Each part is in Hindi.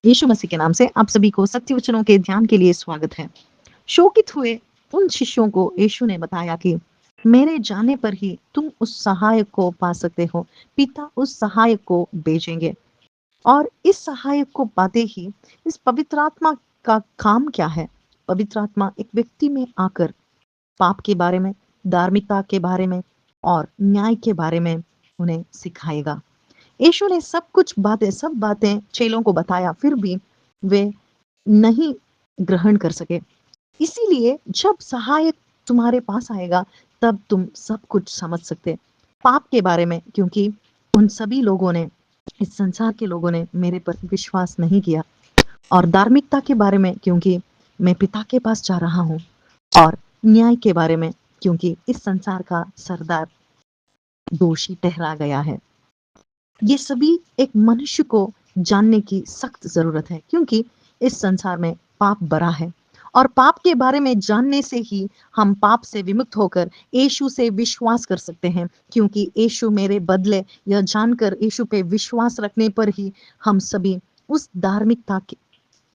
यीशु मसीह के नाम से आप सभी को सत्य वचनों के ध्यान के लिए स्वागत है। शोकित हुए उन शिष्यों को यीशु ने बताया कि मेरे जाने पर ही तुम उस सहायक को पा सकते हो। पिता उस सहायक को भेजेंगे और इस सहायक को पाते ही इस पवित्र आत्मा का काम क्या है? पवित्र आत्मा एक व्यक्ति में आकर पाप के बारे में, धार्मिकता के बारे में और न्याय के बारे में उन्हें सिखाएगा। यीशु ने सब बातें चेलों को बताया, फिर भी वे नहीं ग्रहण कर सके। इसीलिए जब सहायक तुम्हारे पास आएगा, तब तुम सब कुछ समझ सकते। पाप के बारे में, क्योंकि उन सभी लोगों ने, इस संसार के लोगों ने मेरे पर विश्वास नहीं किया। और धार्मिकता के बारे में, क्योंकि मैं पिता के पास जा रहा हूँ। और न्याय के बारे में, क्योंकि इस संसार का सरदार दोषी ठहरा गया है। ये सभी एक मनुष्य को जानने की सख्त ज़रूरत है, क्योंकि इस संसार में पाप भरा है और पाप के बारे में जानने से ही हम पाप से विमुक्त होकर यीशु से विश्वास कर सकते हैं, क्योंकि यीशु मेरे बदले, यह जानकर यीशु पे विश्वास रखने पर ही हम सभी उस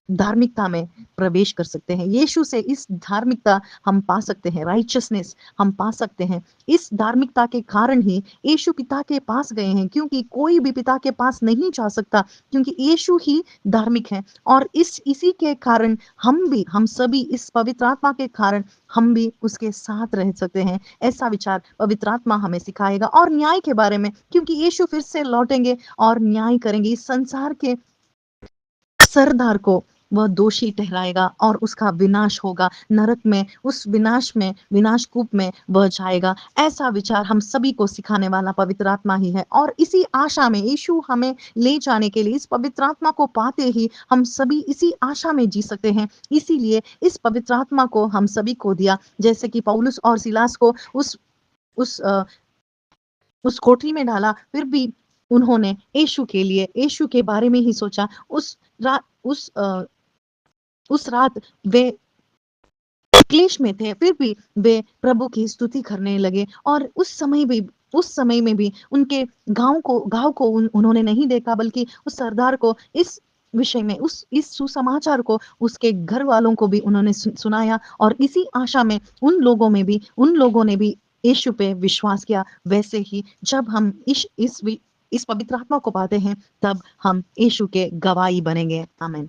धार्मिकता में प्रवेश कर सकते हैं। यीशु से इस धार्मिकता हम पा सकते हैं, राइचियसनेस हम पा सकते हैं। इस धार्मिकता के कारण ही यीशु पिता के पास गए हैं, क्योंकि कोई भी पिता के पास नहीं जा सकता, क्योंकि यीशु ही धार्मिक है। और इसी के कारण हम सभी इस पवित्र आत्मा के कारण हम भी उसके साथ रह सकते हैं। ऐसा विचार पवित्र आत्मा हमें सिखाएगा। और न्याय के बारे में, क्योंकि यीशु फिर से लौटेंगे और न्याय करेंगे। इस संसार के सरदार को वह दोषी ठहराएगा और उसका विनाश होगा। नरक में, उस विनाश में, विनाश कूप में वह जाएगा। ऐसा विचार हम सभी को सिखाने वाला पवित्र आत्मा ही है। और इसी आशा में यीशु हमें ले जाने के लिए, इस पवित्र आत्मा को पाते ही हम सभी इसी आशा में जी सकते हैं। इसीलिए इस पवित्र आत्मा को हम सभी को दिया, जैसे कि पौलुस और सिलास को उस उस कोठरी में डाला, फिर भी उन्होंने यीशु के लिए, यीशु के बारे में ही सोचा। उस रात वे क्लेश में थे, फिर भी वे प्रभु की स्तुति करने लगे। और उस समय में भी उनके गाँव को उन्होंने नहीं देखा, बल्कि उस सरदार को इस विषय में, इस सुसमाचार को उसके घर वालों को भी उन्होंने सुनाया। और इसी आशा में उन लोगों ने भी यीशु पे विश्वास किया। वैसे ही जब हम इस पवित्र आत्मा को पाते हैं, तब हम यीशु के गवाही बनेंगे। आमीन।